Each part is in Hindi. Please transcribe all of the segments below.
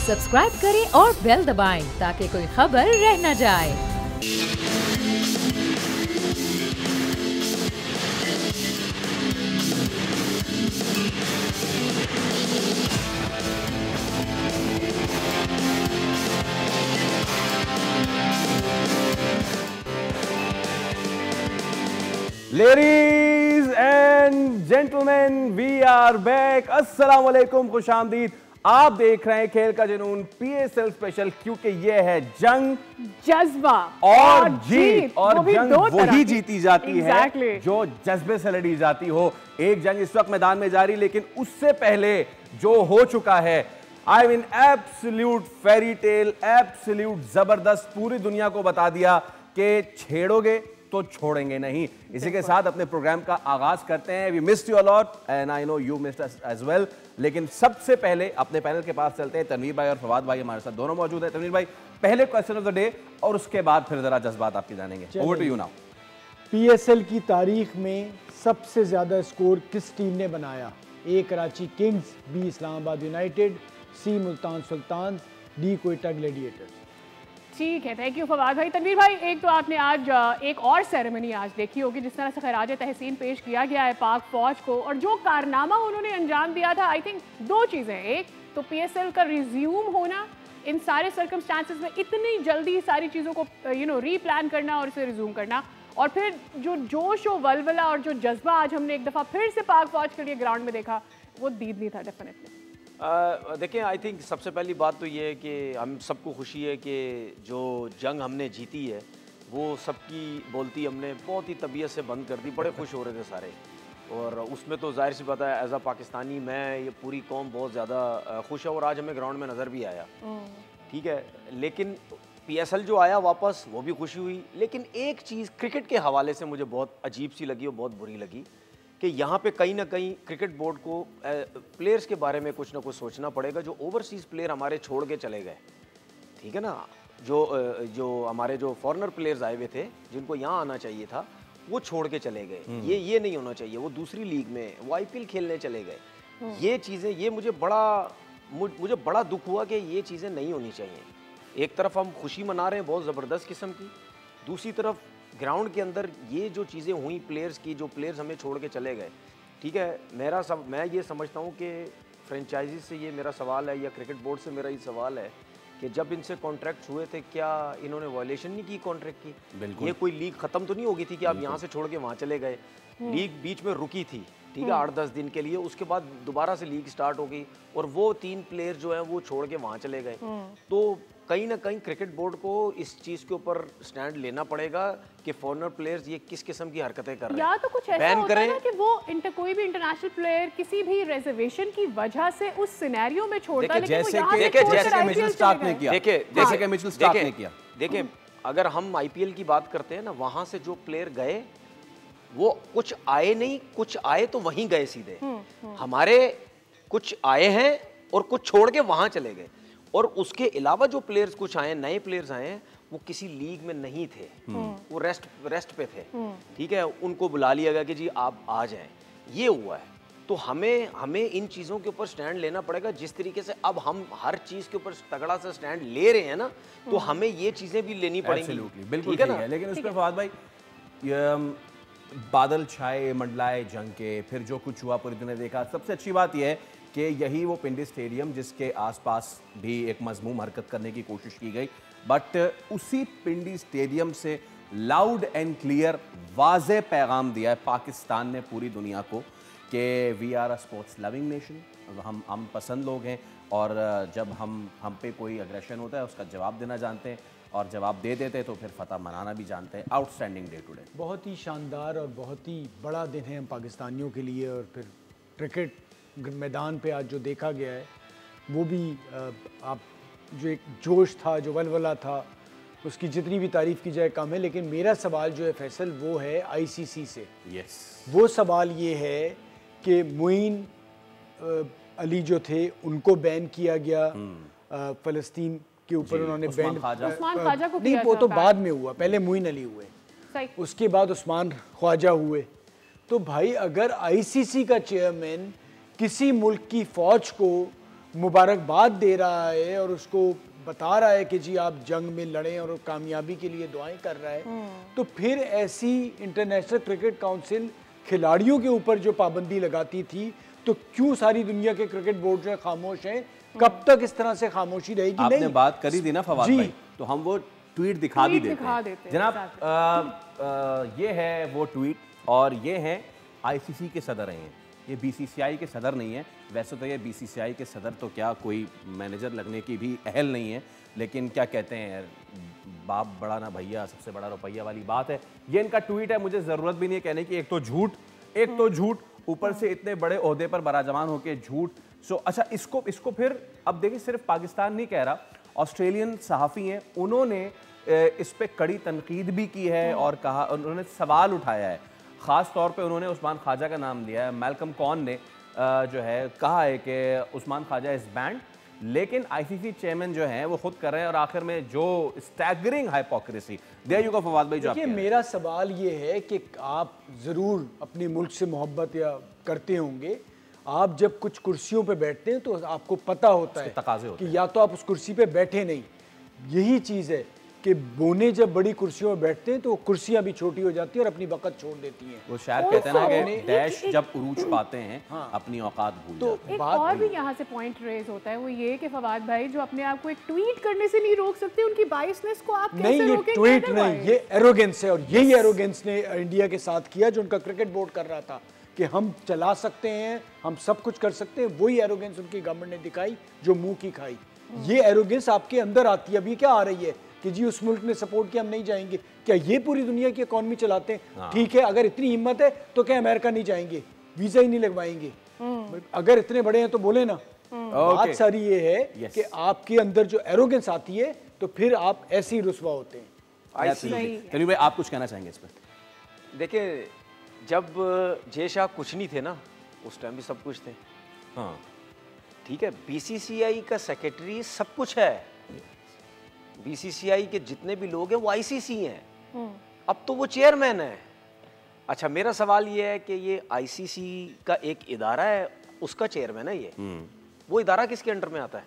सब्सक्राइब करें और बेल दबाएं ताकि कोई खबर रह न जाए। Ladies and gentleman, we are back. अस्सलाम वालेकुम, खुशामदीद। आप देख रहे हैं खेल का जुनून पीएसएल स्पेशल, क्योंकि ये है जंग, जज्बा और जीत। और जंग वही जीती जाती exactly. है जो जज्बे से लड़ी जाती हो। एक जंग इस वक्त मैदान में जारी, लेकिन उससे पहले जो हो चुका है, I mean absolute fairy tale, absolute जबरदस्त। पूरी दुनिया को बता दिया कि छेड़ोगे तो छोड़ेंगे नहीं। इसी के साथ अपने प्रोग्राम का आगाज करते हैं। We missed you a lot and I know you missed us as well. लेकिन सबसे पहले अपने पैनल के पास चलते हैं। तनवीर भाई और फवाद भाई हमारे साथ दोनों मौजूद हैं। तनवीर भाई, पहले क्वेश्चन ऑफ द डे और उसके बाद फिर जरा जज्बात आपके जानेंगे। Over to you now. PSL की तारीख में सबसे ज्यादा स्कोर किस टीम ने बनाया? A Karachi Kings, B Islamabad United, C Multan Sultan, D Quetta Gladiators. ठीक है, थैंक यू फवाद भाई। तनवीर भाई, एक तो आपने आज एक और सेरेमनी आज देखी होगी जिस तरह से खैराज तहसीन पेश किया गया है पाक फौज को, और जो कारनामा उन्होंने अंजाम दिया था। आई थिंक दो चीज़ें, एक तो पीएसएल का रिज्यूम होना, इन सारे सर्कमस्टांसेस में इतनी जल्दी सारी चीज़ों को रीप्लान करना और इसे रिज्यूम करना, और फिर जो जोश और वलवला और जो जज्बा आज हमने एक दफ़ा फिर से पाक फौज के लिए ग्राउंड में देखा, वो दीदनी था डेफिनेटली। देखें, आई थिंक सबसे पहली बात तो ये है कि हम सबको खुशी है कि जो जंग हमने जीती है वो सबकी बोलती हमने बहुत ही तबीयत से बंद कर दी। बड़े खुश हो रहे थे सारे, और उसमें तो जाहिर सी बात है एज अ पाकिस्तानी मैं, ये पूरी कौम बहुत ज़्यादा खुश है, और आज हमें ग्राउंड में नज़र भी आया। ठीक है, लेकिन पीएसएल जो आया वापस, वो भी खुशी हुई। लेकिन एक चीज़ क्रिकेट के हवाले से मुझे बहुत अजीब सी लगी और बहुत बुरी लगी कि यहाँ पे कहीं ना कहीं क्रिकेट बोर्ड को प्लेयर्स के बारे में कुछ ना कुछ सोचना पड़ेगा। जो ओवरसीज़ प्लेयर हमारे छोड़ के चले गए, ठीक है ना, जो हमारे जो फॉरेनर प्लेयर्स आए हुए थे जिनको यहाँ आना चाहिए था, वो छोड़ के चले गए। ये नहीं होना चाहिए। वो दूसरी लीग में, वो आईपीएल खेलने चले गए। ये चीज़ें, ये मुझे बड़ा दुख हुआ कि ये चीज़ें नहीं होनी चाहिए। एक तरफ हम खुशी मना रहे हैं बहुत ज़बरदस्त किस्म की, दूसरी तरफ ग्राउंड के अंदर ये जो चीज़ें हुई प्लेयर्स की, जो प्लेयर्स हमें छोड़ के चले गए, ठीक है, मैं ये समझता हूँ कि फ्रेंचाइजी से ये मेरा सवाल है, या क्रिकेट बोर्ड से मेरा ये सवाल है कि जब इनसे कॉन्ट्रैक्ट हुए थे, क्या इन्होंने वायलेशन नहीं की कॉन्ट्रैक्ट की? बिल्कुल। ये कोई लीग ख़त्म तो नहीं होगी थी कि आप यहाँ से छोड़ के वहाँ चले गए। लीग बीच में रुकी थी, ठीक है, 8-10 दिन के लिए। उसके बाद दोबारा से लीग स्टार्ट हो गई, और वो 3 प्लेयर जो हैं वो छोड़ के वहाँ चले गए। तो कहीं ना कहीं क्रिकेट बोर्ड को इस चीज़ के ऊपर स्टैंड लेना पड़ेगा कि फॉरेनर प्लेयर्स ये किस किस्म की हरकतें कर रहे हैं। या तो कुछ ऐसा होता है ना कि वो कोई भी इंटरनेशनल प्लेयर किसी भी रिजर्वेशन की वजह से उस सिनेरियो में छोड़ता है, जैसे मिचेल स्टार्क ने किया। देखिए, अगर हम आईपीएल की बात करते हैं ना, वहां से जो प्लेयर गए वो कुछ आए नहीं, कुछ आए तो वहीं गए सीधे। हमारे कुछ आए हैं और कुछ छोड़ के वहां चले गए, और उसके अलावा जो प्लेयर्स कुछ आए, नए प्लेयर्स आए हैं, वो किसी लीग में नहीं थे, वो रेस्ट पे थे, ठीक है, उनको बुला लिया गया कि जी आप आ जाएं। ये हुआ है। तो हमें इन चीज़ों के ऊपर स्टैंड लेना पड़ेगा। जिस तरीके से अब हम हर चीज़ के ऊपर तगड़ा सा स्टैंड ले रहे हैं ना, तो हमें ये चीज़ें भी लेनी पड़ेंगी। बिल्कुल ठीक है। लेकिन उस पर फवाद भाई, बादल छाए मंडलाए जंग के, फिर जो कुछ हुआ पूरी दुनिया देखा। सबसे अच्छी बात यह है कि यही वो पिंडी स्टेडियम जिसके आसपास भी एक मजमूम हरकत करने की कोशिश की गई, बट उसी पिंडी स्टेडियम से लाउड एंड क्लियर वाज़े पैगाम दिया है पाकिस्तान ने पूरी दुनिया को कि we are a sports loving nation. हम पसंद लोग हैं, और जब हम पे कोई अग्रेशन होता है उसका जवाब देना जानते हैं, और जवाब दे देते हैं तो फिर फतह मनाना भी जानते हैं। आउटस्टैंडिंग डे टुडे, बहुत ही शानदार और बहुत ही बड़ा दिन है हम पाकिस्तानियों के लिए। और फिर क्रिकेट मैदान पे आज जो देखा गया है, वो भी आप जो एक जोश था, जो वलवला था, उसकी जितनी भी तारीफ़ की जाए कम है। लेकिन मेरा सवाल जो है फैसल, वो है आईसीसी से। वो सवाल ये है कि मोइन अली जो थे उनको बैन किया गया, फ़लस्तीन के ऊपर उन्होंने बैन, उस्मान ख्वाजा को नहीं, वो तो बाद में हुआ, पहले मोइन अली हुए, उसके बाद उस्मान ख्वाजा हुए। तो भाई, अगर आईसीसी का चेयरमैन किसी मुल्क की फ़ौज को मुबारकबाद दे रहा है और उसको बता रहा है कि जी आप जंग में लड़ें और कामयाबी के लिए दुआएं कर रहा है, तो फिर ऐसी इंटरनेशनल क्रिकेट काउंसिल खिलाड़ियों के ऊपर जो पाबंदी लगाती थी, तो क्यों सारी दुनिया के क्रिकेट बोर्ड जो है खामोश हैं? कब तक इस तरह से खामोशी रहेगी? आपने नहीं, बात करी थी ना फवाद भाई, तो हम वो ट्वीट दिखा भी देते हैं जनाब। ये है वो ट्वीट और ये हैं आईसीसी के सदर हैं, ये बीसीसीआई के सदर नहीं है। वैसे तो ये बीसीसीआई के सदर तो क्या कोई मैनेजर लगने की भी अहल नहीं है, लेकिन क्या कहते हैं यार, बाप बड़ा ना भैया, सबसे बड़ा रुपया वाली बात है। ये इनका ट्वीट है, मुझे ज़रूरत भी नहीं है कहने की, एक तो झूठ, ऊपर से इतने बड़े ओहदे पर बराजमान होकर झूठ। सो अच्छा, इसको फिर अब देखिए, सिर्फ पाकिस्तान नहीं कह रहा, ऑस्ट्रेलियन सहाफ़ी हैं, उन्होंने इस पे कड़ी तनकीद भी की है और कहा, उन्होंने सवाल उठाया है। ख़ास तौर पे उन्होंने उस्मान ख्वाजा का नाम लिया है। मैल्कम कॉन ने जो है कहा है कि उस्मान ख्वाजा इज़ बैंड, लेकिन आईसीसी चेयरमैन जो हैं वो खुद कर रहे हैं। और आखिर में जो staggering hypocrisy, there you go Fawad भाई। जो मेरा सवाल ये है कि आप ज़रूर अपने मुल्क से मोहब्बत या करते होंगे, आप जब कुछ कुर्सियों पे बैठते हैं तो आपको पता होता है तकाज़े होते कि या तो आप उस कुर्सी पे बैठे नहीं, यही चीज़ है कि बोने जब बड़ी कुर्सियों में बैठते हैं तो कुर्सियां भी छोटी हो जाती हैं और अपनी वक़्त छोड़ देती हैं। वो शायद कहते हैं ना कि डैश जब उरूज पाते हैं, अपनी औकात भूल जाते हैं। एक और भी यहाँ से पॉइंट रेज होता है, वो ये कि फवाद भाई जो अपने आप को एक ट्वीट करने से नहीं रोक सकते, उनकी बायसनेस को आप कैसे नहीं, ये रोकेंगे? ट्वीट नहीं, ये एरोगेंस है। और यही एरोगेंस ने इंडिया के साथ किया जो उनका क्रिकेट बोर्ड कर रहा था कि हम चला सकते हैं, हम सब कुछ कर सकते हैं। वही एरोगेंस उनकी गवर्नमेंट ने दिखाई जो मुंह की खाई। ये एरोगेंस आपके अंदर आती है। अभी क्या आ रही है कि जी उस मुल्क ने सपोर्ट किया, हम नहीं जाएंगे। क्या ये पूरी दुनिया की इकॉनमी चलाते हैं? ठीक है, अगर इतनी हिम्मत है तो क्या अमेरिका नहीं जाएंगे, वीजा ही नहीं लगवाएंगे? अगर इतने बड़े हैं तो बोले ना। बात सारी ये है कि आपके अंदर जो एरोगेंस आती है तो फिर आप ऐसे ही रुसवा होते हैं। तन्वीर भाई, आप कुछ कहना चाहेंगे इस पर? देखिए, जब जय शाह कुछ नहीं थे ना, उस टाइम भी सब कुछ थे। हाँ ठीक है, बीसीसीआई का सेक्रेटरी सब कुछ है, बीसीसीआई के जितने भी लोग हैं वो आईसीसी हैं, अब तो वो चेयरमैन है। अच्छा, मेरा सवाल ये है कि ये आईसीसी का एक इदारा है, उसका चेयरमैन है ये, वो इदारा किसके अंडर में आता है?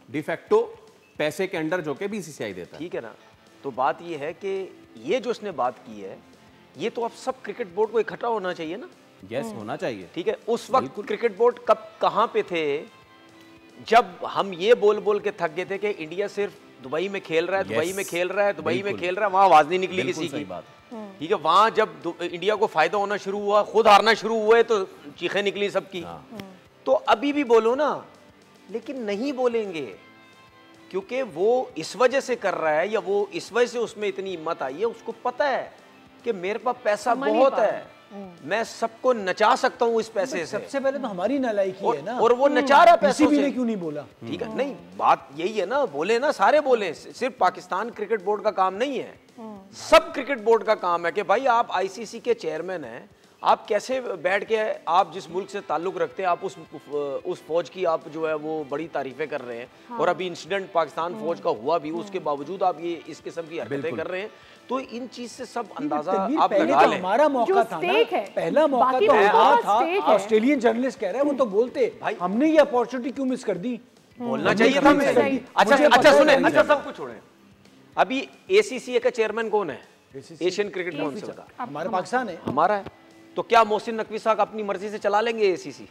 डिफेक्टो पैसे के अंडर जो कि बीसीसीआई देता है। ठीक है ना, तो बात ये है कि ये जो उसने बात की है, ये तो अब सब क्रिकेट बोर्ड को इकट्ठा होना चाहिए ना। यस, होना चाहिए। ठीक है, उस वक्त क्रिकेट बोर्ड कब कहाँ पे थे जब हम ये बोल बोल के थक गए थे कि इंडिया सिर्फ दुबई में खेल रहा है, दुबई में खेल रहा है, दुबई में खेल रहा है, वहां आवाज नहीं निकली किसी की। ठीक है, वहां जब इंडिया को फायदा होना शुरू हुआ, खुद हारना शुरू हुए तो चीखें निकली सबकी। तो अभी भी बोलो ना, लेकिन नहीं बोलेंगे क्योंकि वो इस वजह से कर रहा है या वो इस वजह से उसमें इतनी हिम्मत आई है, उसको पता है कि मेरे पास पैसा बहुत है, मैं सबको नचा सकता हूँ इस पैसे से। सबसे पहले तो हमारी नालायकी है ना, और वो नचा रहा पैसों से। ने क्यों नहीं बोला? ठीक है, नहीं, बात यही है ना, बोले ना, सारे बोले, सिर्फ पाकिस्तान क्रिकेट बोर्ड का काम नहीं है, सब क्रिकेट बोर्ड का काम है कि भाई आप आईसीसी के चेयरमैन हैं, आप कैसे बैठ के, आप जिस मुल्क से ताल्लुक रखते हैं, आप उस फौज की आप जो है वो बड़ी तारीफें कर रहे हैं। और अभी इंसिडेंट पाकिस्तान फौज का हुआ भी, उसके बावजूद आप ये इस किस्म की हरकतें कर रहे हैं, तो इन चीज से सब अंदाजा आप लगा लें। हमारा मौका था ना, पहला मौका तो हमारा था। ऑस्ट्रेलियन जर्नलिस्ट कह रहे हैं, वो तो बोलते भाई हमने ये अपॉर्चुनिटी क्यों मिस कर दी? बोलना चाहिए था। अच्छा सुने, अच्छा सब कुछ छोड़े, अभी एसीसी का चेयरमैन कौन है? एशियन क्रिकेट काउंसिल का हमारा पाकिस्तान है, हमारा है। तो क्या मोहसिन नकवी साहब अपनी मर्जी से चला लेंगे एसीसी?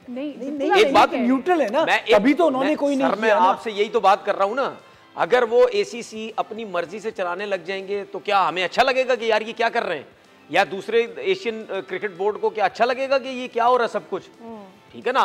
नहीं, एक बात न्यूट्रल है ना, तभी तो उन्होंने कोई नहीं किया। मैं आपसे यही तो बात कर रहा हूं ना, अगर वो एसीसी अपनी मर्जी से चलाने लग जाएंगे तो क्या हमें अच्छा लगेगा कि यार ये क्या कर रहे हैं, या दूसरे एशियन क्रिकेट बोर्ड को क्या अच्छा लगेगा कि ये क्या हो रहा है सब कुछ? ठीक है ना।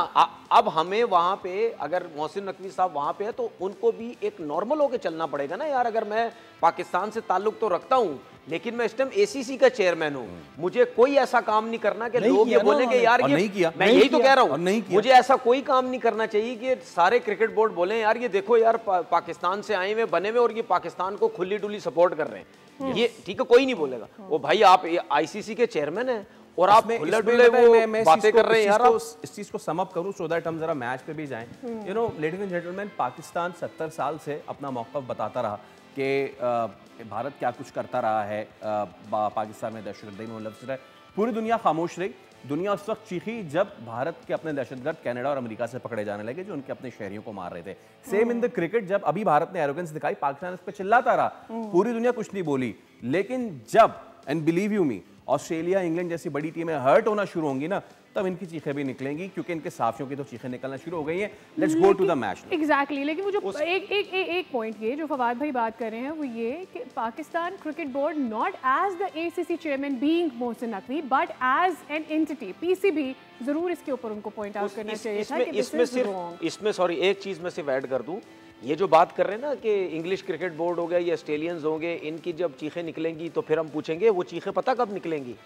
अब हमें वहां पे, अगर मोहसिन नकवी साहब वहां पे है तो उनको भी एक नॉर्मल होके चलना पड़ेगा ना यार। अगर मैं पाकिस्तान से ताल्लुक तो रखता हूं, लेकिन मैं इस टाइम एसीसी का चेयरमैन हूं, मुझे कोई ऐसा काम नहीं करना कि लोग ये बोलेंगे यार ये नहीं किया। मैं यही तो कह रहा हूं, मुझे ऐसा कोई काम नहीं करना चाहिए कि सारे क्रिकेट बोर्ड बोले यार ये देखो यार पाकिस्तान से आए हुए बने हुए और ये पाकिस्तान को खुली डुली सपोर्ट कर रहे हैं। ये ठीक है, कोई नहीं बोलेगा। वो भाई आप आईसीसी के चेयरमैन हैं और आप खुले वो बातें कर रहे हैं यार। इस चीज को सम अप करूं सो दैट हम जरा मैच पे भी जाएं। You know ladies and gentleman, Pakistan 70 साल से अपना मौक़िफ़ बताता रहा कि भारत क्या कुछ करता रहा है, पाकिस्तान में दहशतगर्दी में मुलव्वस है। पूरी दुनिया खामोश रही, दुनिया उस वक्त चीखी जब भारत के अपने दहशतगर्द कनाडा और अमेरिका से पकड़े जाने लगे जो उनके अपने शहरियों को मार रहे थे। सेम इन द क्रिकेट, जब अभी भारत ने एरोगेंस दिखाई, पाकिस्तान इस पर चिल्लाता रहा, पूरी दुनिया कुछ नहीं बोली। लेकिन जब, and believe you me, Australia England जैसी बड़ी टीमें हर्ट होना शुरू होंगी ना, तब इनकी चीखें भी निकलेंगी, क्योंकि इनके साफियों की तो चीखें निकलना शुरू हो गई हैं। Let's go to the match. Exactly, लेकिन वो जो एक पॉइंट ये जो फवाद भाई बात कर रहे हैं वो ये कि Pakistan cricket board not as the ACC chairman being Mohsin Naqvi but as an entity, PCB जरूर इसके ऊपर उनको पॉइंट आउट करना चाहिए था कि दिस इज रॉन्ग। इसमें सॉरी एक चीज मैं सिर्फ ऐड कर दूं, ये जो बात कर रहे हैं ना कि इंग्लिश क्रिकेट बोर्ड हो गया या ऑस्ट्रेलियंस होंगे, इनकी जब चीखें निकलेंगी तो फिर हम पूछेंगे वो चीखें पता कब निकलेंगी।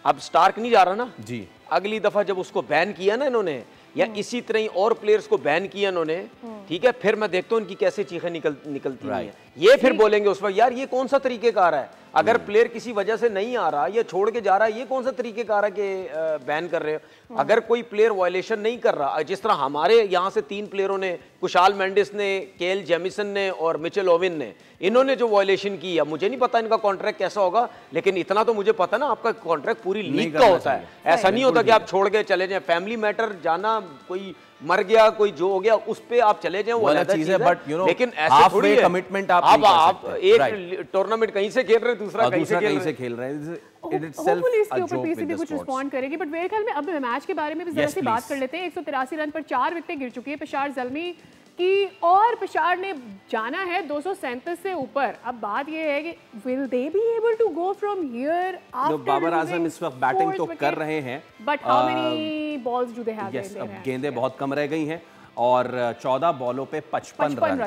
अब स्टार्क नहीं जा रहा ना जी, अगली दफा जब उसको बैन किया ना इन्होंने, या इसी तरह ही और प्लेयर्स को बैन किया इन्होंने, ठीक है, फिर मैं देखता हूँ इनकी कैसे चीखें निकलती हैं। ये फिर बोलेंगे उस वक्त, यार ये कौन सा तरीकेकार है, अगर प्लेयर किसी वजह से नहीं आ रहा या छोड़ के जा रहा है, ये कौन सा तरीकेकार है कि बैन कर रहे हो। अगर कोई प्लेयर वायलेशन नहीं कर रहा, जिस तरह हमारे यहाँ से 3 प्लेयरों ने, कुशाल मेंडिस ने, केएल जेमिसन ने और मिचेल ओवेन ने, इन्होंने जो वायलेशन की है, मुझे नहीं पता इनका कॉन्ट्रैक्ट कैसा होगा, लेकिन इतना तो मुझे पता ना आपका कॉन्ट्रैक्ट पूरी लीग का होता है। ऐसा नहीं होता कि आप छोड़ के चले जाएं, फैमिली मैटर जाना, कोई मर गया, कोई जो हो गया, उस पे आप चले जाएं, वो अलग चीज है। बट यू नो, लेकिन ऐसे थोड़ी है कमिटमेंट आप एक टूर्नामेंट कहीं से खेल रहे हैं, दूसरा कहीं से खेल रहे हैं। होपफुली इसके ऊपर PCB कुछ रिस्पॉन्ड करेगी, बट मेरे ख्याल में अब मैच के बारे में भी जरा सी बात कर लेते हैं। 183 रन पर 4 विकेटें गिर चुकी है पेशावर ज़ल्मी की, और पेशावर ने जाना है 237 से ऊपर। अब बात ये है कि will they be able to go from here after. Babar Azam इस वक्त बैटिंग तो कर रहे हैं, but how many balls do they have? Yes, अब गेंदें बहुत कम रह गई हैं और 14 बॉलों पे 55 run.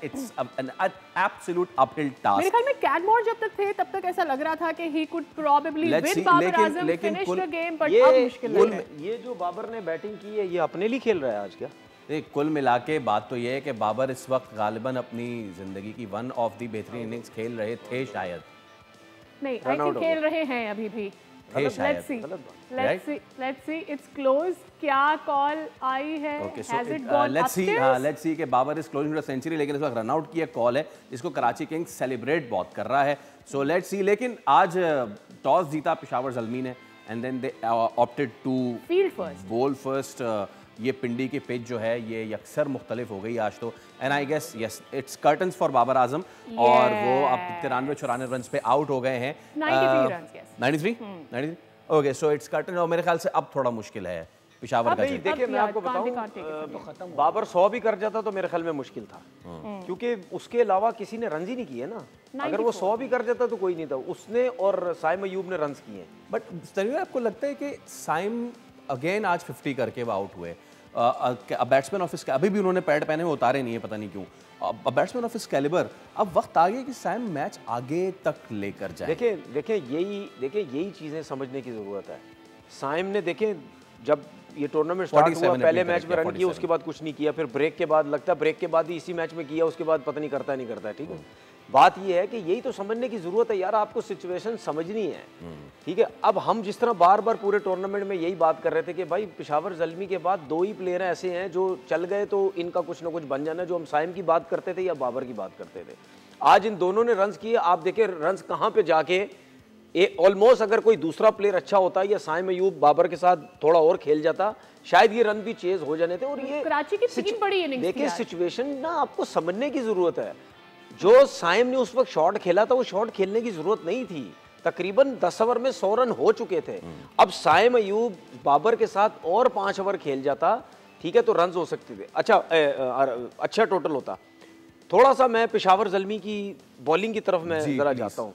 It's an absolute uphill task. मेरे ख्याल में कैडमोर जब तक थे तब तक ऐसा लग रहा था कि he could probably with Babar Azam finish the game, but अब मुश्किल है। ये जो बाबर ने बैटिंग की है, ये अपने लिए खेल रहा है आज क्या? कुल मिला के बात तो ये है कि बाबर इस वक्त गालिबन अपनी जिंदगी की वन ऑफ द बेहतरीन इनिंग्स खेल रहे थे, शायद नहीं, आई थिंक खेल रहे हैं अभी भी। Let's see it's close. क्या कॉल आई है? Has it gone upstairs? Let's see कि Babar is closing to century, लेकिन इस वक्त रन आउट की एक कॉल है जिसको कराची किंग्स सेलिब्रेट बहुत कर रहा है। सो लेट्स सी, लेकिन आज टॉस जीता पेशावर ज़ल्मी ने and then they opted to field first, ball first. ये पिंडी की पिच जो है ये यकसर मुख्तलिफ हो गई आज तो, and I guess yes it's curtains for Babar Azam, और वो अब 93-94 रन पे आउट हो गए हैं। 93 ओके, सो इट्स कर्टन, और मेरे ख्याल से अब थोड़ा मुश्किल है पेशावर का। देखिए मैं आपको बताऊं, बाबर 100 भी कर जाता तो मेरे ख्याल में मुश्किल था, क्योंकि उसके अलावा किसी ने रन ही नहीं किए ना। अगर वो 100 भी कर जाता तो कोई नहीं था, उसने और साइम अयूब ने रन किए। बट तनवीर, आपको लगता है कि साइम अगेन आज 50 करके वो आउट हुए? बैट्समैन ऑफ अभी भी उन्होंने पैड पहने हुए उतारे नहीं है, पता नहीं क्यों। बैट्समैन ऑफ कैलिबर, अब वक्त आ गया कि साइम मैच आगे तक लेकर जाए। देखिए यही चीजें समझने की जरूरत है। साइम ने देखें, जब ये टूर्नामेंट स्टार्ट हुआ, पहले मैच में रन किया, उसके बाद कुछ नहीं किया, फिर ब्रेक के बाद लगता है ब्रेक के बाद ही इसी मैच में किया, उसके बाद पता नहीं करता नहीं करता है। ठीक है, बात ये है कि यही तो समझने की जरूरत है यार, आपको सिचुएशन समझनी है। ठीक है, अब हम जिस तरह बार बार पूरे टूर्नामेंट में यही बात कर रहे थे कि भाई पेशावर ज़ल्मी के बाद 2 ही प्लेयर ऐसे हैं जो चल गए तो इनका कुछ ना कुछ बन जाना, जो हम साइम की बात करते थे या बाबर की बात करते थे। आज इन दोनों ने रन्स किए, आप देखिए रन्स कहाँ पे जाके ऑलमोस्ट, अगर कोई दूसरा प्लेयर अच्छा होता या साइम अयूब बाबर के साथ थोड़ा और खेल जाता, शायद ये रन भी चेज हो जाने थे। और ये कराची की 3 बड़ी इनिंग्स देखिए, सिचुएशन ना आपको समझने की जरूरत है। जो साइम ने उस वक्त शॉट खेला था, वो शॉट खेलने की जरूरत नहीं थी। तकरीबन 10 ओवर में 100 रन हो चुके थे। अब साइम अयूब बाबर के साथ और 5 ओवर खेल जाता, ठीक है, तो रन हो सकते थे, अच्छा टोटल होता। थोड़ा सा मैं पेशावर ज़ल्मी की बॉलिंग की तरफ मैं जरा जाता हूँ।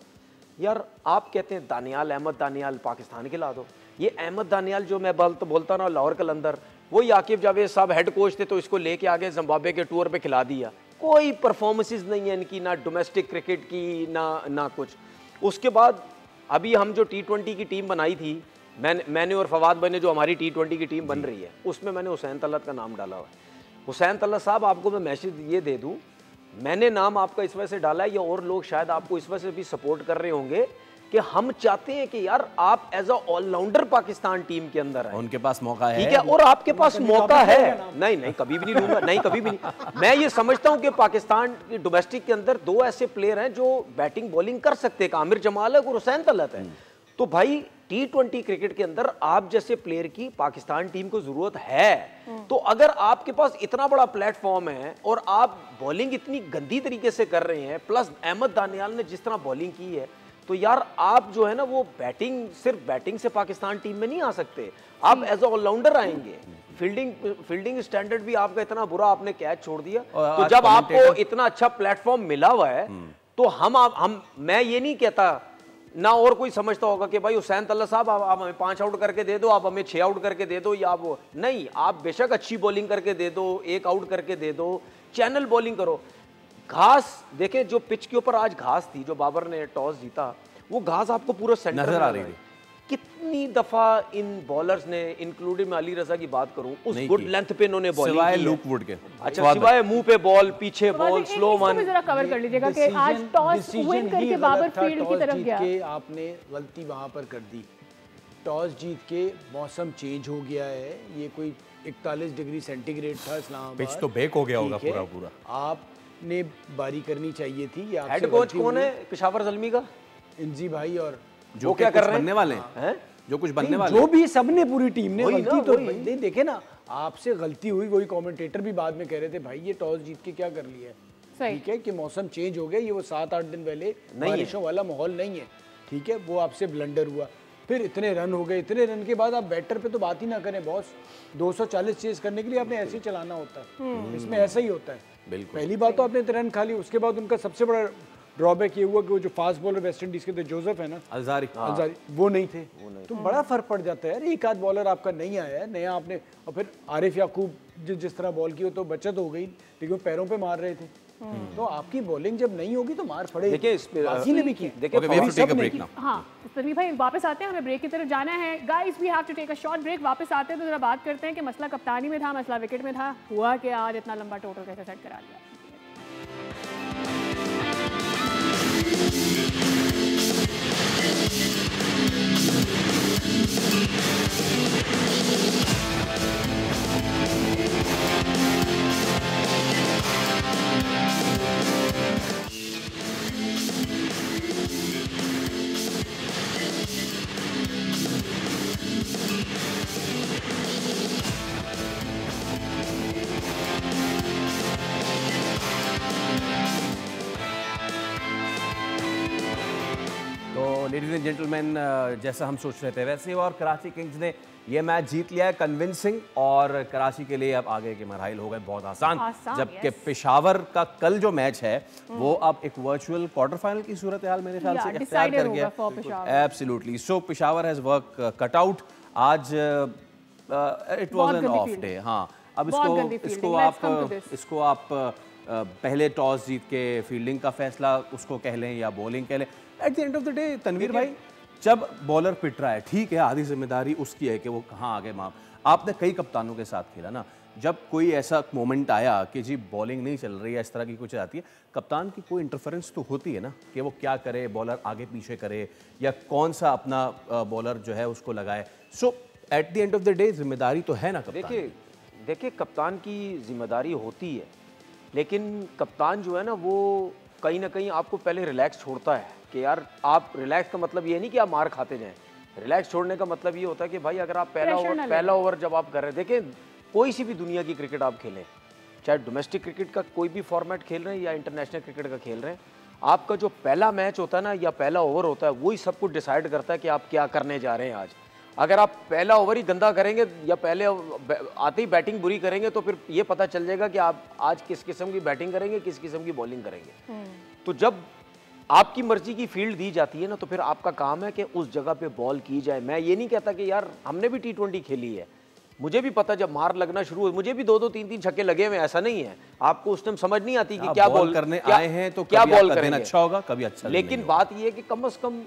यार आप कहते हैं दानियाल, अहमद दानियाल पाकिस्तान के ला दो। ये अहमद दानियाल जो मैं बोलता ना लाहौर कलंदर, वही आकिब जावेद साहब हेड कोच थे, तो इसको लेके आगे जिम्बाब्वे के टूर पे खिला दिया। कोई परफॉर्मेंसेस नहीं है इनकी, ना डोमेस्टिक क्रिकेट की ना कुछ। उसके बाद अभी हम जो T20 की टीम बनाई थी, मैंने और फवाद भाई ने, जो हमारी T20 की टीम बन रही है, उसमें मैंने हुसैन तलत का नाम डाला हुआ है। हुसैन तलत साहब, आपको मैं मैसेज ये दे दूं, मैंने नाम आपका इस वजह से डाला है, या और लोग शायद आपको इस वजह से भी सपोर्ट कर रहे होंगे कि हम चाहते हैं कि यार आप as a allrounder Pakistan team के अंदर है, उनके पास मौका है, ठीक है, और आपके पास मौका है। नहीं, कभी भी नहीं लूंगा, नहीं कभी भी नहीं। मैं ये समझता हूं कि पाकिस्तान की डोमेस्टिक के अंदर 2 ऐसे प्लेयर हैं जो बैटिंग बॉलिंग कर सकते हैं, आमिर जमाल है और हुसैन तलत है। तो भाई T20 क्रिकेट के अंदर आप जैसे प्लेयर की पाकिस्तान टीम को जरूरत है। तो अगर आपके पास इतना बड़ा प्लेटफॉर्म है और आप बॉलिंग इतनी गंदी तरीके से कर रहे हैं, प्लस अहमद दानियाल ने जिस तरह बॉलिंग की है, तो यार आप जो है ना वो बैटिंग, सिर्फ बैटिंग से पाकिस्तान टीम में नहीं आ सकते, आप एज ऑलराउंडर आएंगे। फील्डिंग स्टैंडर्ड भी आपका इतना बुरा, आपने कैच छोड़ दिया। तो जब आपको इतना अच्छा प्लेटफॉर्म मिला हुआ है तो हम मैं ये नहीं कहता ना, और कोई समझता होगा कि भाई हुसैन तल्ला साहब आप हमें 5 आउट करके दे दो, आप हमें 6 आउट करके दे दो, या वो नहीं, आप बेशक अच्छी बॉलिंग करके दे दो, 1 आउट करके दे दो, चैनल बॉलिंग करो। घास देखे, जो पिच के ऊपर आज घास थी, जो बाबर ने टॉस जीता, वो घास आपको पूरा सेंटर नजर आ रही थी। कितनी दफा इन बॉलर्स ने, इंक्लूडिंग मैं अली रजा की बात करूं, उस गुड लेंथ पे इन्होंने बॉलिंग की है। लूक वुड के, अच्छा, सिवाय मुंह पे बॉल, पीछे बॉल, स्लो वन। जरा कवर कर लीजिएगा कि आज टॉस विन करके बाबर फील्ड की तरफ गया, के आपने गलती वहां पर कर दी। टॉस जीत के मौसम चेंज हो गया है, ये कोई 41 डिग्री सेंटीग्रेड था इस्लामाबाद, पिच तो बेक हो गया होगा पूरा पूरा। आपने बारी करनी चाहिए थी। हेड कोच कौन है पेशावर ज़ल्मी का? इंजी भाई, और जो क्या कर रहे हैं, बनने वाले हैं, जो कुछ बनने वाले, जो भी सबने पूरी टीम ने गलती तो नहीं, देखे ना, आपसे गलती हुई। वही कमेंटेटर भी बाद में कह रहे थे भाई ये टॉस जीत के क्या कर लिया है। ठीक है कि मौसम चेंज हो गया, ये वो 7-8 दिन पहले बारिशों वाला माहौल नहीं है, ठीक है, वो आपसे ब्लंडर हुआ। फिर इतने रन हो गए, इतने रन के बाद आप बैटर पे तो बात ही ना करें बॉस। 240 चेज करने के लिए आपने ऐसे ही चलाना होता है, इसमें ऐसा ही होता है। पहली बात तो आपने इतने रन खा ली, उसके बाद उनका सबसे बड़ा ड्रॉबैक ये हुआ कि वो जो फास्ट बॉलर वेस्ट इंडीज के थे, जोसेफ है ना, अलजारी, वो नहीं थे। तो बड़ा फर्क पड़ जाता है यार, एक आध बॉलर आपका नहीं आया है नया आपने, और फिर आरिफ याकूब जिस तरह बॉल की हो तो बचत हो गई, लेकिन पैरों पे मार रहे थे। तो आपकी बॉलिंग जब नहीं होगी तो मार पड़ेगी। देखिए बाकी ने भी की। हाँ तनवीर भाई वापस आते हैं, हमें ब्रेक की तरफ जाना है guys, we have to take a short break. वापस आते हैं तो जरा बात करते हैं कि मसला कप्तानी में था, मसला विकेट में था, हुआ कि आज इतना लंबा टोटल कैसे सेट करा लिया। लेडीज एंड जेंटलमैन, जैसा हम सोच रहे थे वैसे, और कराची किंग्स ने ये मैच जीत लिया है कन्विंसिंग, और कराची के लिए अब आगे के मराइल हो गए बहुत आसान जबकि पेशावर का कल जो मैच है वो अब एक वर्चुअल क्वार्टर फाइनल की सूरत हाल मेरे ख्याल से इख्तियार कर गया। Absolutely, so Peshawar has work cut out. आज it was an off day. हाँ, अब इसको आप पहले टॉस जीत के फील्डिंग का फैसला उसको कह लें या बॉलिंग कह लें, at the end of the day Tanveer भाई जब बॉलर पिट रहा है, ठीक है, आधी जिम्मेदारी उसकी है कि वो कहाँ आगे मार। आपने कई कप्तानों के साथ खेला ना, जब कोई ऐसा मोमेंट आया कि जी बॉलिंग नहीं चल रही है, इस तरह की कुछ आती है, कप्तान की कोई इंटरफेरेंस तो होती है ना कि वो क्या करे, बॉलर आगे पीछे करे या कौन सा अपना बॉलर जो है उसको लगाए। So at the end of the day जिम्मेदारी तो है ना कप्तान। देखिए कप्तान की जिम्मेदारी होती है, लेकिन कप्तान जो है ना वो कहीं ना कहीं आपको पहले रिलैक्स छोड़ता है कि यार आप रिलैक्स का मतलब ये नहीं कि आप मार खाते जाएं। रिलैक्स छोड़ने का मतलब ये होता है कि भाई अगर आप पहला ओवर जब आप कर रहे हैं, देखें कोई सी भी दुनिया की क्रिकेट आप खेलें, चाहे डोमेस्टिक क्रिकेट का कोई भी फॉर्मेट खेल रहे हैं या इंटरनेशनल क्रिकेट का खेल रहे हैं, आपका जो पहला मैच होता है ना या पहला ओवर होता है वही सब कुछ डिसाइड करता है कि आप क्या करने जा रहे हैं आज। अगर आप पहला ओवर ही गंदा करेंगे या पहले आते ही बैटिंग बुरी करेंगे तो फिर ये पता चल जाएगा कि आप आज किस किस्म की बैटिंग करेंगे, किस किस्म की बॉलिंग करेंगे। तो जब आपकी मर्जी की फील्ड दी जाती है ना तो फिर आपका काम है कि उस जगह पे बॉल की जाए। मैं ये नहीं कहता कि यार हमने भी T20 खेली है, मुझे भी पता जब मार लगना शुरू हो, मुझे भी 2-2 3-3 छक्के लगे हुए, ऐसा नहीं है। आपको उस टाइम समझ नहीं आती कि क्या बॉल करने आए हैं तो क्या बॉल करेंगे, अच्छा होगा कभी अच्छा। लेकिन बात ये है कि कम से कम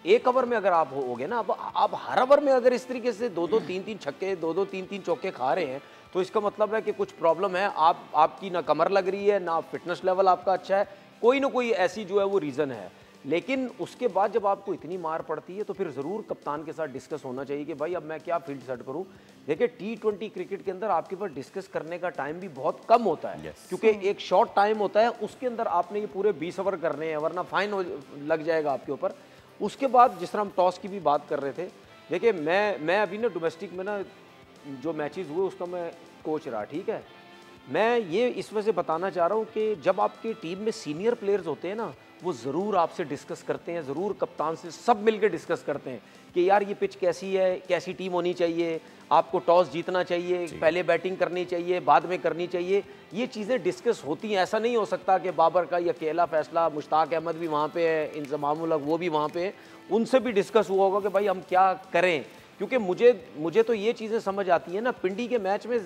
एक ओवर में अगर आप होगे ना, अब आप हर ओवर में अगर इस तरीके से 2-2 3-3 छक्के 2-2 3-3 चौके खा रहे हैं तो इसका मतलब है कि कुछ प्रॉब्लम है। आपकी ना कमर लग रही है, ना फिटनेस लेवल आपका अच्छा है, कोई ना कोई ऐसी जो है वो रीज़न है। लेकिन उसके बाद जब आपको इतनी मार पड़ती है तो फिर ज़रूर कप्तान के साथ डिस्कस होना चाहिए कि भाई अब मैं क्या फील्ड सेट करूं। देखिए T20 क्रिकेट के अंदर आपके पास डिस्कस करने का टाइम भी बहुत कम होता है, क्योंकि एक शॉर्ट टाइम होता है, उसके अंदर आपने ये पूरे 20 ओवर करने हैं, वरना फाइन लग जाएगा आपके ऊपर। उसके बाद जिस तरह हम टॉस की भी बात कर रहे थे, देखिए मैं अभी ना डोमेस्टिक में ना जो मैचेस हुए उसका मैं कोच रहा, ठीक है। मैं ये इस वजह से बताना चाह रहा हूँ कि जब आपकी टीम में सीनियर प्लेयर्स होते हैं ना, वो ज़रूर आपसे डिस्कस करते हैं, ज़रूर कप्तान से सब मिलकर डिस्कस करते हैं कि यार ये पिच कैसी है, कैसी टीम होनी चाहिए, आपको टॉस जीतना चाहिए, पहले बैटिंग करनी चाहिए, बाद में करनी चाहिए। ये चीज़ें डिस्कस होती हैं। ऐसा नहीं हो सकता कि बाबर का ये अकेला फैसला, मुश्ताक अहमद भी वहाँ पे है, इंजमाम उल हक वो भी वहाँ पे है, उनसे भी डिस्कस हुआ होगा कि भाई हम क्या करें। क्योंकि मुझे तो ये चीज़ें समझ आती हैं ना, पिंडी के मैच में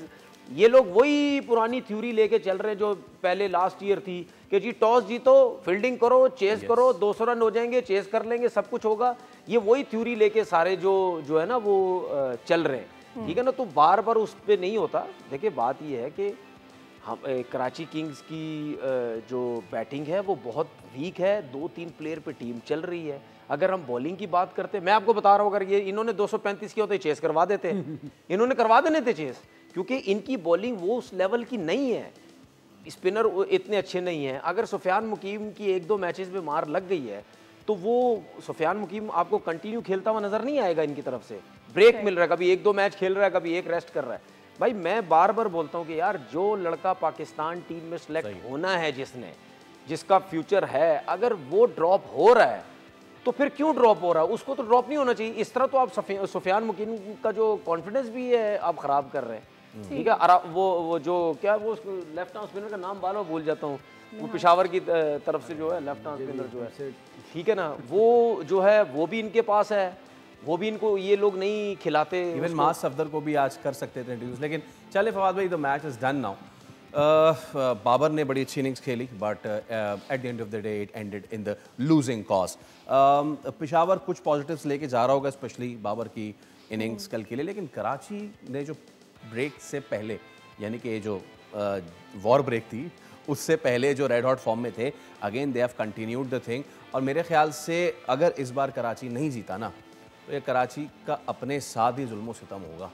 ये लोग वही पुरानी थ्योरी लेके चल रहे हैं जो पहले लास्ट ईयर थी कि जी टॉस जीतो, फील्डिंग करो, चेस करो, 200 रन हो जाएंगे, चेस कर लेंगे, सब कुछ होगा। ये वही थ्योरी लेके सारे जो है ना वो चल रहे हैं, ठीक है ना। तो बार बार उस पर नहीं होता। देखिए बात ये है कि हम कराची किंग्स की जो बैटिंग है वो बहुत वीक है, 2-3 प्लेयर पे टीम चल रही है। अगर हम बॉलिंग की बात करते हैं, मैं आपको बता रहा हूँ, अगर ये इन्होंने 235 किया होता चेस करवा देते इन्होंने करवा देने थे चेस, क्योंकि इनकी बॉलिंग वो उस लेवल की नहीं है, स्पिनर इतने अच्छे नहीं हैं। अगर सुफियान मुकीम की 1-2 मैचेस में मार लग गई है तो वो सुफियान मुकीम आपको कंटिन्यू खेलता हुआ नजर नहीं आएगा। इनकी तरफ से ब्रेक मिल रहा है, कभी 1-2 मैच खेल रहा है, कभी एक रेस्ट कर रहा है। भाई मैं बार बार बोलता हूँ कि यार जो लड़का पाकिस्तान टीम में सेलेक्ट होना है, जिसका फ्यूचर है, अगर वो ड्रॉप हो रहा है तो फिर क्यों ड्रॉप हो रहा है? उसको तो ड्रॉप नहीं होना चाहिए। इस तरह तो आप सुफियान मुकीम का जो कॉन्फिडेंस भी है आप खराब कर रहे हैं, ठीक है। वो जो क्या वो लेफ्ट आर्म स्पिनर का नाम बार बार भूल जाता हूँ, वो पेशावर की तरफ से जो है लेफ्ट आर्म स्पिनर जो है, ठीक है ना, वो जो है वो भी इनके पास है, वो भी इनको ये लोग नहीं खिलाते। इवन मास सफदर को भी आज कर सकते थे इंट्रोड्यूस, लेकिन चले फवाद भाई, the match is done now. Babar ने बड़ी अच्छी इनिंग्स खेली, but at the end of the day it ended in the losing cause. Peshawar कुछ पॉजिटिव्स लेके जा रहा होगा, स्पेशली बाबर की इनिंग्स कल के लिए, लेकिन कराची ने जो ब्रेक से पहले, यानी कि जो वॉर ब्रेक थी उससे पहले जो रेड हॉट फॉर्म में थे, again they have continued the thing. और मेरे ख्याल से अगर इस बार कराची नहीं जीता ना, तो ये कराची का अपने साथ ही जुल्म सितम होगा।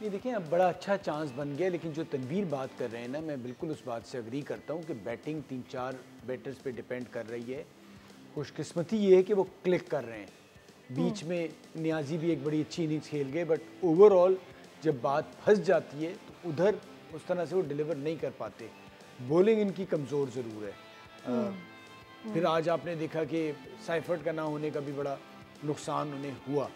ये देखिए अब बड़ा अच्छा चांस बन गया, लेकिन जो तनवीर बात कर रहे हैं ना, मैं बिल्कुल उस बात से अग्री करता हूँ कि बैटिंग 3-4 बैटर्स पे डिपेंड कर रही है। खुशकिस्मती ये है कि वो क्लिक कर रहे हैं। बीच में नियाजी भी एक बड़ी अच्छी इनिंग्स खेल गए, बट ओवरऑल जब बात फंस जाती है तो उधर उस तरह से वो डिलीवर नहीं कर पाते। बॉलिंग इनकी कमज़ोर ज़रूर है। फिर आज आपने देखा कि साइफर्ट का ना होने का भी बड़ा नुकसान उन्हें हुआ।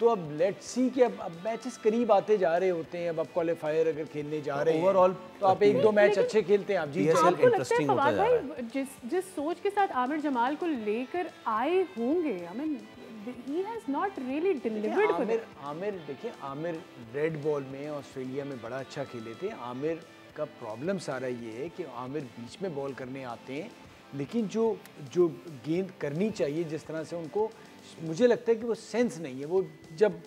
तो अब लेट्स सी कि अब मैचेस करीब आते जा रहे होते हैं। अब आप क्वालिफायर अगर खेलने जा रहे हैं ओवरऑल तो आप 1-2 मैच अच्छे खेलते हैं, आप जीत जाएंगे। आपको लगता है इंटरेस्टिंग होता फवाद जा रहा है। भाई जिस सोच के साथ आमिर जमाल को लेकर आए होंगे, I mean he has not really delivered for them. Aamir देखिए, आमिर रेड बॉल में ऑस्ट्रेलिया में बड़ा अच्छा खेले थे। आमिर का प्रॉब्लम सारा ये है कि आमिर बीच में बॉल करने आते हैं, लेकिन जो गेंद करनी चाहिए जिस तरह से उनको, मुझे लगता है कि वो सेंस नहीं है। वो जब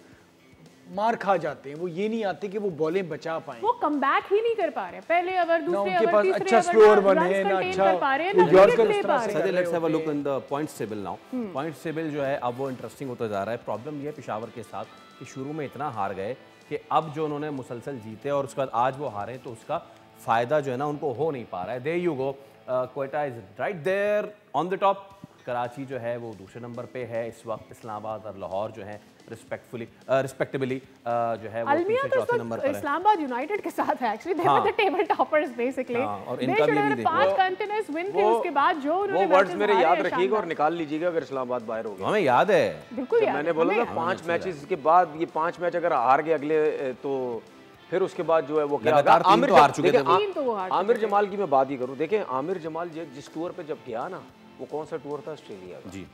मार खा जाते हैं, वो ये नहीं आते कि वो बॉलें बचा पाएं। वो कमबैक ही नहीं कर पा रहे, पहले ओवर, दूसरे उनके ओवर, पास तीसरे अच्छा ओवर, स्लोअर ना बन runs है, ना contain अच्छा कर पा रहे हैं, वो ना यॉर्कर wicket उस ले तरह पा से रहे सदे हैं। Let's have a look in the points table now. Points table जो है अब वो इंटरेस्टिंग होता जा रहा है। प्रॉब्लम ये है पेशावर के साथ कि शुरू में इतना हार गए कि अब जो उन्होंने मुसलसल जीते और उसके बाद आज वो हारे, तो उसका फ़ायदा जो है ना उनको हो नहीं पा रहा है। There you go, Quetta is right there on the top. Karachi जो है वो दूसरे नंबर पे है इस वक्त। इस्लामाबाद और लाहौर जो है रिस्पेक्टेबली जो है वो अलमिया तीसरे तो चौथे नंबर पर है। इस्लामाबाद यूनाइटेड के साथ है actually, they were the table toppers basically. और इनका भी अभी देखो, 5 कंटिन्यूअस विन थे, उसके बाद जो उन्होंने वो वर्ड्स मैचेस मेरे हारे याद हैं, रखिएगा और शानदार। निकाल लीजिएगा अगर इस्लामाबाद बाहर हो गया। हमें याद है बिल्कुल जब याद मैंने है, बोला हमें था 5 मैचेस के बाद, ये 5 मैच अगर हार गए अगले, तो फिर उसके बाद जो है वो क्या लगातार होगा? 3 तो हार चुके थे वो। 3 तो वो हार चुके आमिर थे। जमाल की मैं बात ही करूं, देखें आमिर जमाल जिस टूर पे जब गया ना, वो कौन सा टूर था? ऑस्ट्रेलिया का जी।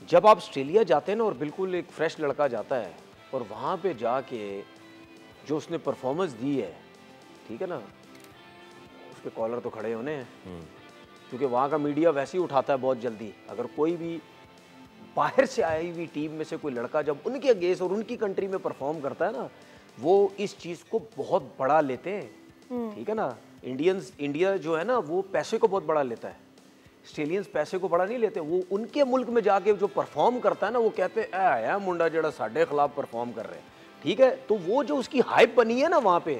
जब आप ऑस्ट्रेलिया जाते हैं ना और बिल्कुल एक फ्रेश लड़का जाता है और वहाँ पे जाके जो उसने परफॉर्मेंस दी है, ठीक है ना, उसके कॉलर तो खड़े होने हैं, क्योंकि वहाँ का मीडिया वैसे ही उठाता है बहुत जल्दी। अगर कोई भी बाहर से आई हुई टीम में से कोई लड़का जब उनके अगेंस्ट और उनकी कंट्री में परफॉर्म करता है ना, वो इस चीज़ को बहुत बड़ा लेते हैं, ठीक है ना। इंडिया जो है ना वो पैसे को बहुत बड़ा लेता है, ऑस्ट्रेलियंस पैसे को बड़ा नहीं लेते। वो उनके मुल्क में जाके जो परफॉर्म करता है ना, वो कहते हैं आया मुंडा जड़ा साढ़े खिलाफ परफॉर्म कर रहे हैं, ठीक है। तो वो जो उसकी हाइप बनी है ना वहाँ पे,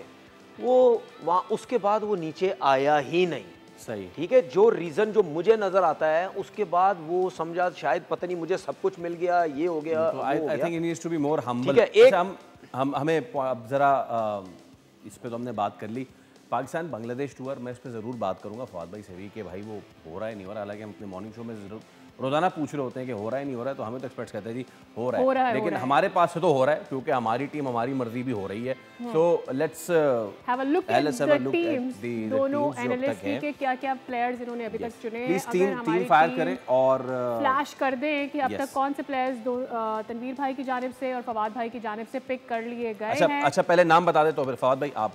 वो वहाँ उसके बाद वो नीचे आया ही नहीं। सही। ठीक है, जो रीजन जो मुझे नजर आता है उसके बाद वो समझा शायद पता नहीं मुझे सब कुछ मिल गया, ये हो गया, I think he needs to be more humble. ठीक है, हमें अब जरा इस पे तो हमने बात कर ली, पाकिस्तान बांग्लादेश टूर, मैं इस पे ज़रूर बात करूंगा फवाद भाई से भी कि भाई वो हो रहा है नहीं हो रहा। हालांकि हम अपने मॉर्निंग शो में ज़रूर रोज़ाना पूछ रहे होते हैं कि हो रहा है नहीं हो रहा है, तो हमें तो एक्सपर्ट्स कहते हैं जी हो रहा है, लेकिन हमारे पास से तो हो रहा है क्योंकि हमारी टीम हमारी मर्जी भी हो रही है। So let's have a look at the teams, दोनों एनालिस्ट के क्या-क्या प्लेयर्स इन्होंने अभी तक चुने। प्लीज टीम फायर करें और फ्लैश कर दें कि अब तक कौन से प्लेयर्स तनवीर भाई की जानिब से और फवाद भाई की जानिब से पिक कर लिए गए हैं। अच्छा पहले नाम बता दे तो फिर फवाद भाई आप।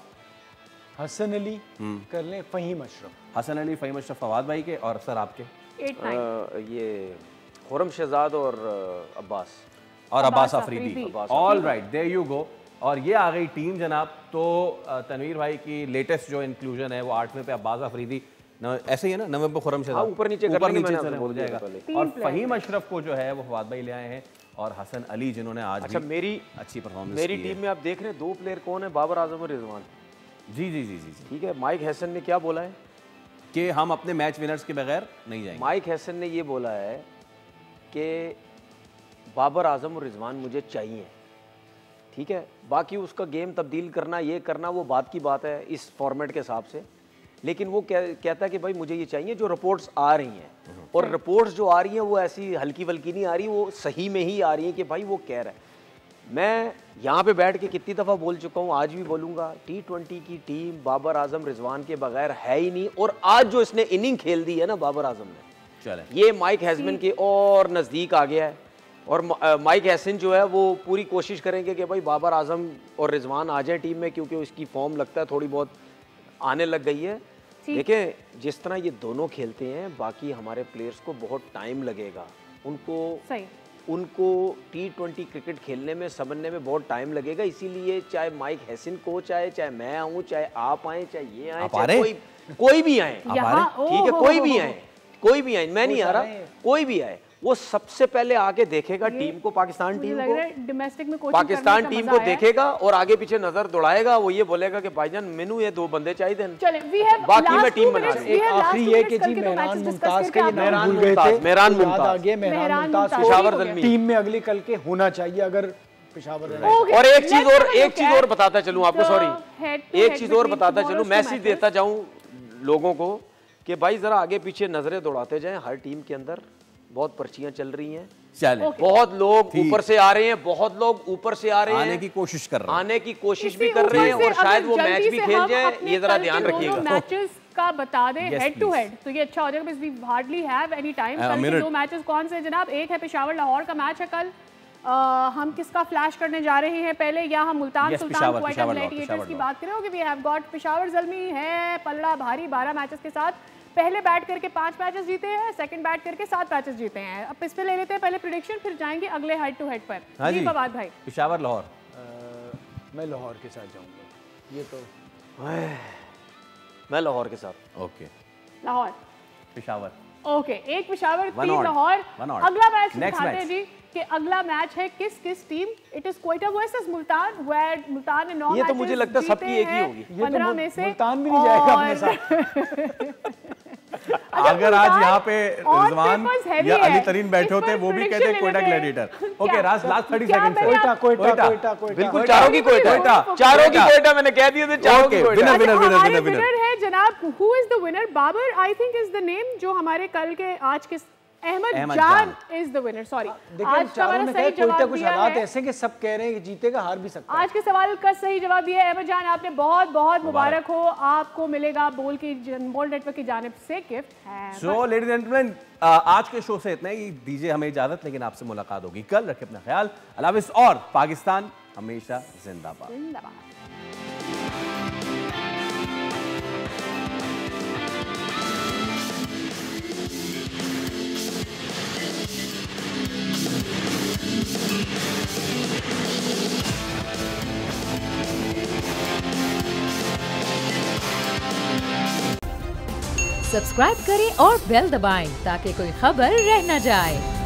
हसन अली कर लें, फ़हीम अशरफ। हसन अली, फ़हीम अशरफ फवाद भाई के, और सर आपके? 8-9 ये खुरम शहजाद और Abbas Afridi. All right, there you go. और ये आ गई टीम जनाब। तो तनवीर भाई की लेटेस्ट जो इंक्लूजन है वो 8वें पे अब्बास अफरीदी, ऐसे ही है ना, 9वें पे खुरम शहजाद, ऊपर नीचे हो जाएगा। और फ़हीम अशरफ को जो है वो फवाद भाई ले आए हैं, और हसन अली जिन्होंने आज अच्छा मेरी अच्छी परफॉर्मेंस मेरी टीम में आप देख रहे हैं 2 प्लेयर कौन है, बाबर आजम और रिजवान। जी जी जी जी जी। ठीक है, माइक हैसन ने क्या बोला है कि हम अपने मैच विनर्स के बगैर नहीं जाएंगे। माइक हैसन ने ये बोला है कि बाबर आजम और रिजवान मुझे चाहिए। ठीक है, बाकी उसका गेम तब्दील करना, ये करना, वो बात की बात है इस फॉर्मेट के हिसाब से, लेकिन वो कहता है कि भाई मुझे ये चाहिए। जो रिपोर्ट्स आ रही हैं, और रिपोर्ट्स जो आ रही हैं वो ऐसी हल्की वल्की नहीं आ रही, वो सही में ही आ रही हैं कि भाई वो कह रहा है। मैं यहाँ पे बैठ के कितनी दफ़ा बोल चुका हूँ, आज भी बोलूँगा, T20 की टीम बाबर आजम रिजवान के बगैर है ही नहीं। और आज जो इसने इनिंग खेल दी है ना बाबर आजम ने, चले ये माइक हैसमैन के और नज़दीक आ गया है। और माइक हैसन जो है वो पूरी कोशिश करेंगे कि भाई बाबर आजम और रिजवान आ जाए टीम में, क्योंकि उसकी फॉर्म लगता है थोड़ी बहुत आने लग गई है। देखिए जिस तरह ये दोनों खेलते हैं, बाकी हमारे प्लेयर्स को बहुत टाइम लगेगा, उनको T20 क्रिकेट खेलने में, समझने में बहुत टाइम लगेगा। इसीलिए चाहे माइक हैसन कोच आए, चाहे मैं आऊँ, चाहे आप आए, चाहे ये आए, चाहे कोई भी आए, ठीक है, कोई भी आए, कोई भी आए, मैं नहीं आ रहा, कोई भी आए, वो सबसे पहले आगे देखेगा टीम को, पाकिस्तान टीम को, डोमेस्टिक में पाकिस्तान टीम को देखेगा और आगे पीछे नजर दौड़ाएगा। वो ये बोलेगा कि भाईजान मेनू ये 2 बंदे चाहिए, बाकी मैं टीम बना रही हूं। आखिरी ये कि जी मेहरान मुमताज का ये नाम भूल गए थे, मेहरान मुमताज, मेहरान मुमताज पेशावर ज़ल्मी टीम में अगले कल के होना चाहिए अगर पेशावर। और एक चीज और बताता चलूं आपको, सॉरी एक चीज और बताता चलूं, मैसेज देता जाऊं लोगों को कि भाई जरा आगे पीछे नजरें दौड़ाते जाएं। हर टीम के अंदर बहुत पर्चियां चल रही हैं, बहुत लोग ऊपर से आ रहे हैं, बहुत लोग ऊपर से आ रहे हैं, आने की कोशिश कर रहे हैं, आने की कोशिश भी कर रहे हैं, और शायद वो मैच भी खेल जाए, ये जरा ध्यान रखिएगा। मैचेस का बता दें हेड टू हेड, तो ये अच्छा हो जाएगा। We hardly have any time. कल के 2 मैचेस कौन से जनाब? एक है पेशावर लाहौर का मैच है कल। हम किसका फ्लैश करने जा रहे हैं पहले, या हम मुल्तान सुल्तान क्वाइटा ग्लैडिएटर्स की बात करें? कि we have got Peshawar Zalmi है पल्ला भारी 12 मैचेस के साथ। पहले बैट करके 5 मैचेस जीते हैं, सेकंड बैट करके 7 मैचेस जीते हैं। अब इस पे ले लेते हैं पहले प्रेडिक्शन, फिर जाएंगे अगले हेड टू हेड पर। जी फवाद भाई। पेशावर लाहौर, मैं लाहौर के साथ जाऊंगा। ये तो मैं लाहौर के साथ। ओके, लाहौर पेशावर, ओके, एक पेशावर 3 लाहौर। अगला मैच दिखाते हैं जी कि अगला मैच है किस टीम। It is Quetta versus Multan, where Multan ने 9 मैचेस, ये तो मुझे लगता है सबकी एक ही होगी, 15 में से मुल्तान भी नहीं जाएगा अपने साथ। अगर आज यहाँ पे रिजवान या अली तरीन बैठे होते, वो भी कहते Quetta gladiator. Okay, last 30 second Quetta बिल्कुल, चारों की कोयटा, चारों की कोयटा, मैंने कह दिया था चारों की कोयटा। विनर है जनाब, who is the winner? Babar I think is the name, जो हमारे कल के आज के अहमद जान इज द विनर। सॉरी, आज का हमारा सही जवाब दिया है। ऐसे कि सब कह रहे हैं कि जीतेगा, हार भी सकता है। आज के सवाल का सही जवाब दिया है अहमद जान, आपने बहुत बहुत मुबारक हो। आपको मिलेगा बोल नेटवर्क की जानिब से gift. So ladies and gentleman, आज के शो से इतना ही। दीजिए हमें इजाजत, लेकिन आपसे मुलाकात होगी कल। रखें अपना ख्याल, अल्लाह हाफिज़, और पाकिस्तान हमेशा जिंदाबाद। सब्सक्राइब करें और बेल दबाएं ताकि कोई खबर रह न जाए।